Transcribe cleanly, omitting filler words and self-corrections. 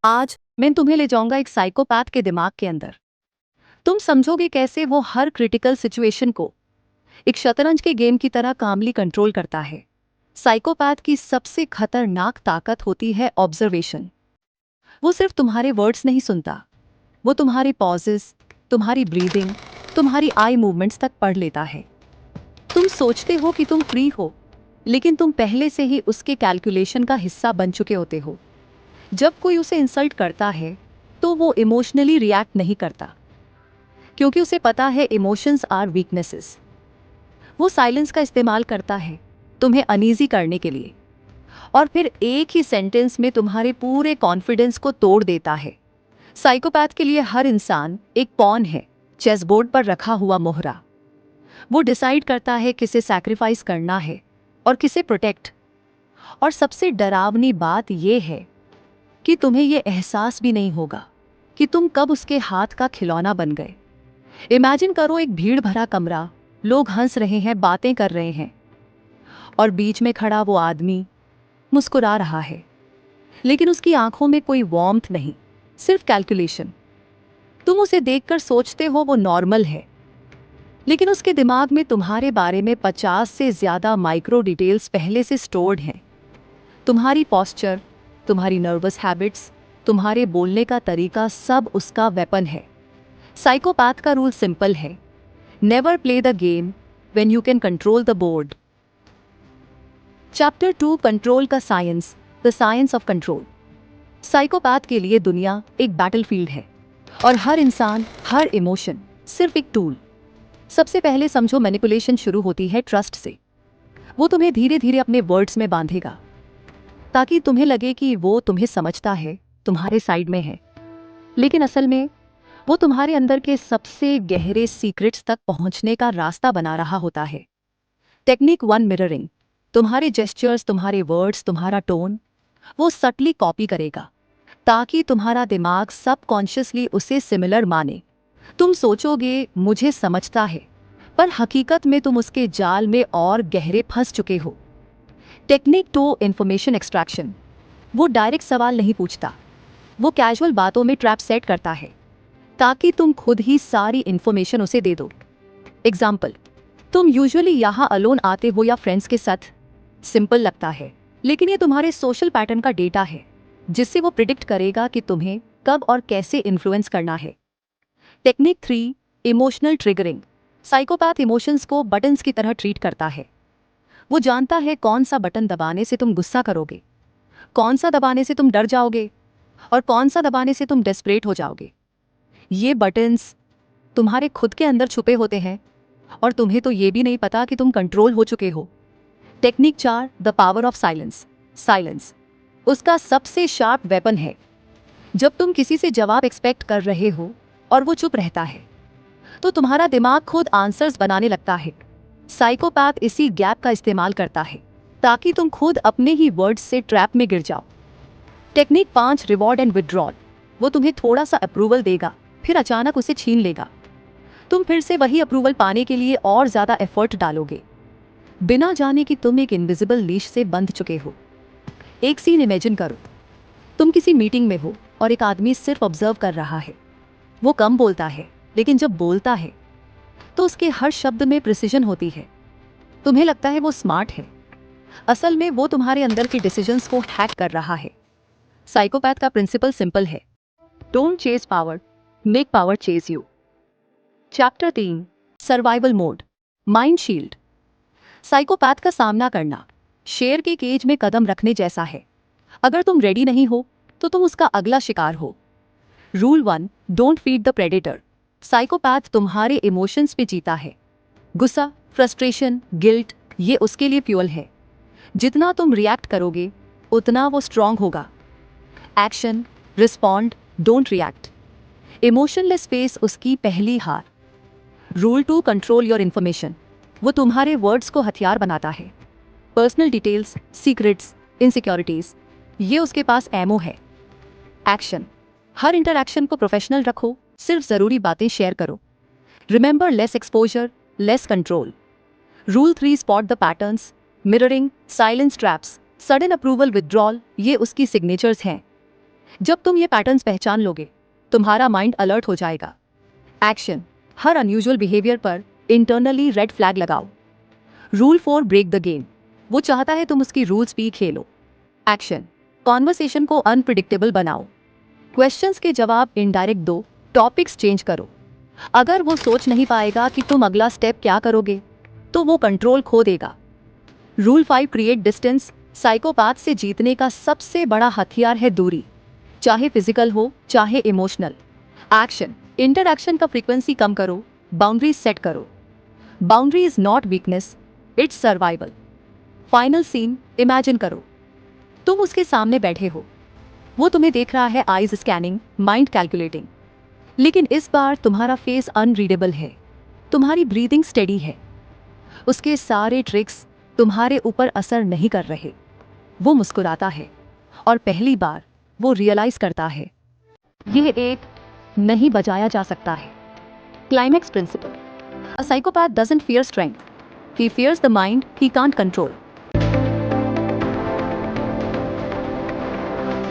आज मैं तुम्हें ले जाऊंगा एक साइकोपैथ के दिमाग के अंदर। तुम समझोगे कैसे वो हर क्रिटिकल सिचुएशन को एक शतरंज के गेम की तरह कामली कंट्रोल करता है। साइकोपैथ की सबसे खतरनाक ताकत होती है ऑब्जर्वेशन। वो सिर्फ तुम्हारे वर्ड्स नहीं सुनता, वो तुम्हारे पॉजेस, तुम्हारी ब्रीदिंग, तुम्हारी आई मूवमेंट्स तक पढ़ लेता है। तुम सोचते हो कि तुम फ्री हो, लेकिन तुम पहले से ही उसके कैलकुलेशन का हिस्सा बन चुके होते हो। जब कोई उसे इंसल्ट करता है तो वो इमोशनली रिएक्ट नहीं करता, क्योंकि उसे पता है इमोशंस आर वीकनेसेस। वो साइलेंस का इस्तेमाल करता है तुम्हें अनईजी करने के लिए, और फिर एक ही सेंटेंस में तुम्हारे पूरे कॉन्फिडेंस को तोड़ देता है। साइकोपैथ के लिए हर इंसान एक पॉन है, चेस बोर्ड पर रखा हुआ मोहरा। वो डिसाइड करता है किसे सैक्रिफाइस करना है और किसे प्रोटेक्ट। और सबसे डरावनी बात यह है कि तुम्हें यह एहसास भी नहीं होगा कि तुम कब उसके हाथ का खिलौना बन गए। इमेजिन करो, एक भीड़ भरा कमरा, लोग हंस रहे हैं, बातें कर रहे हैं, और बीच में खड़ा वो आदमी मुस्कुरा रहा है, लेकिन उसकी आंखों में कोई वार्मथ नहीं, सिर्फ कैलकुलेशन। तुम उसे देखकर सोचते हो वो नॉर्मल है, लेकिन उसके दिमाग में तुम्हारे बारे में 50 से ज्यादा माइक्रो डिटेल्स पहले से स्टोर्ड हैं। तुम्हारी पॉस्चर, तुम्हारी नर्वस हैबिट्स, तुम्हारे बोलने का तरीका, सब उसका वेपन है। साइकोपैथ का रूल सिंपल है, never play the game when you can control the board. Chapter 2, control का science, the science of control. Psychopath के लिए दुनिया एक बैटलफील्ड है, और हर इंसान, हर इमोशन सिर्फ एक टूल। सबसे पहले समझो, मैनिपुलेशन शुरू होती है ट्रस्ट से। वो तुम्हें धीरे धीरे अपने वर्ड्स में बांधेगा, ताकि तुम्हें लगे कि वो तुम्हें समझता है, तुम्हारे साइड में है। लेकिन असल में वो तुम्हारे अंदर के सबसे गहरे सीक्रेट्स तक पहुंचने का रास्ता बना रहा होता है। Technique 1, mirroring. तुम्हारे जेस्चर्स, तुम्हारे वर्ड्स, तुम्हारा टोन वो सटली कॉपी करेगा, ताकि तुम्हारा दिमाग सबकॉन्शियसली उसे सिमिलर माने। तुम सोचोगे मुझे समझता है, पर हकीकत में तुम उसके जाल में और गहरे फंस चुके हो। Technique 2, information extraction. वो डायरेक्ट सवाल नहीं पूछता, वो कैजुअल बातों में ट्रैप सेट करता है, ताकि तुम खुद ही सारी इंफॉर्मेशन उसे दे दो। एग्जाम्पल, तुम यूजुअली यहाँ अलोन आते हो या फ्रेंड्स के साथ। सिंपल लगता है, लेकिन ये तुम्हारे सोशल पैटर्न का डेटा है, जिससे वो प्रिडिक्ट करेगा कि तुम्हें कब और कैसे इन्फ्लुएंस करना है। Technique 3, emotional triggering. Psychopath emotions को बटन्स की तरह ट्रीट करता है। वो जानता है कौन सा बटन दबाने से तुम गुस्सा करोगे, कौन सा दबाने से तुम डर जाओगे, और कौन सा दबाने से तुम डेस्परेट हो जाओगे। ये बटन्स तुम्हारे खुद के अंदर छुपे होते हैं, और तुम्हें तो ये भी नहीं पता कि तुम कंट्रोल हो चुके हो। Technique 4, the power of silence. Silence उसका सबसे शार्प वेपन है। जब तुम किसी से जवाब एक्सपेक्ट कर रहे हो और वो चुप रहता है, तो तुम्हारा दिमाग खुद आंसर्स बनाने लगता है। साइकोपैथ इसी गैप का इस्तेमाल करता है, ताकि तुम खुद अपने ही वर्ड्स से ट्रैप में गिर जाओ। Technique 5, reward and withdrawal. वो तुम्हें थोड़ा सा अप्रूवल देगा, फिर अचानक उसे छीन लेगा। तुम फिर से वही अप्रूवल पाने के लिए और ज्यादा एफर्ट डालोगे, बिना जाने कि तुम एक इनविजिबल लीश से बंध चुके हो। एक सीन इमेजिन करो, तुम किसी मीटिंग में हो और एक आदमी सिर्फ ऑब्जर्व कर रहा है। वो कम बोलता है, लेकिन जब बोलता है तो उसके हर शब्द में प्रिसिजन होती है। तुम्हें लगता है वो स्मार्ट है, असल में वो तुम्हारे अंदर के डिसीजंस को हैक कर रहा है। साइकोपैथ का प्रिंसिपल सिंपल है, don't chase power, make power chase you. Chapter 3, survival mode, mind shield. Psychopath का सामना करना शेर के केज में कदम रखने जैसा है। अगर तुम रेडी नहीं हो तो तुम उसका अगला शिकार हो। Rule 1, don't feed the predator. Psychopath तुम्हारे इमोशंस पे जीता है। गुस्सा, फ्रस्ट्रेशन, गिल्ट, ये उसके लिए फ्यूल है। जितना तुम रिएक्ट करोगे, उतना वो स्ट्रांग होगा। Action, respond, don't react. Emotionless face उसकी पहली हार। Rule 2, control your information. वो तुम्हारे वर्ड्स को हथियार बनाता है। पर्सनल डिटेल्स, सीक्रेट्स, इनसिक्योरिटीज, ये उसके पास एमओ है। एक्शन, हर इंटरैक्शन को प्रोफेशनल रखो, सिर्फ जरूरी बातें शेयर करो। Remember, less exposure, less control. Rule 3, spot the patterns, mirroring, silence traps, sudden approval, withdrawal, ये उसकी सिग्नेचर्स हैं। जब तुम ये पैटर्न्स पहचान लोगे, तुम्हारा माइंड अलर्ट हो जाएगा। एक्शन, हर अनयूजुअल बिहेवियर पर इंटरनली रेड फ्लैग लगाओ। Rule 4, break the game. वो चाहता है तुम उसकी रूल्स भी खेलो। एक्शन, कॉन्वर्सेशन को अनप्रिडिक्टेबल बनाओ। क्वेश्चंस के जवाब इनडायरेक्ट दो, टॉपिक्स चेंज करो। अगर वो सोच नहीं पाएगा कि तुम अगला स्टेप क्या करोगे, तो वो कंट्रोल खो देगा। Rule 5, create distance. साइकोपैथ से जीतने का सबसे बड़ा हथियार है दूरी, चाहे फिजिकल हो चाहे इमोशनल। एक्शन, इंटरैक्शन का फ्रीक्वेंसी कम करो, बाउंड्रीज सेट करो। Boundary is not weakness, it's survival. Final scene, imagine करो, तुम उसके सामने बैठे हो, वो तुम्हें देख रहा है, आईज स्कैनिंग, माइंड कैलकुलेटिंग। लेकिन इस बार तुम्हारा फेस अनरीडेबल है, तुम्हारी ब्रीदिंग स्टेडी है। उसके सारे ट्रिक्स तुम्हारे ऊपर असर नहीं कर रहे। वो मुस्कुराता है और पहली बार वो रियलाइज करता है, यह एक नहीं बजाया जा सकता है। Climax principle. A psychopath doesn't fear strength, he fears the mind he can't control.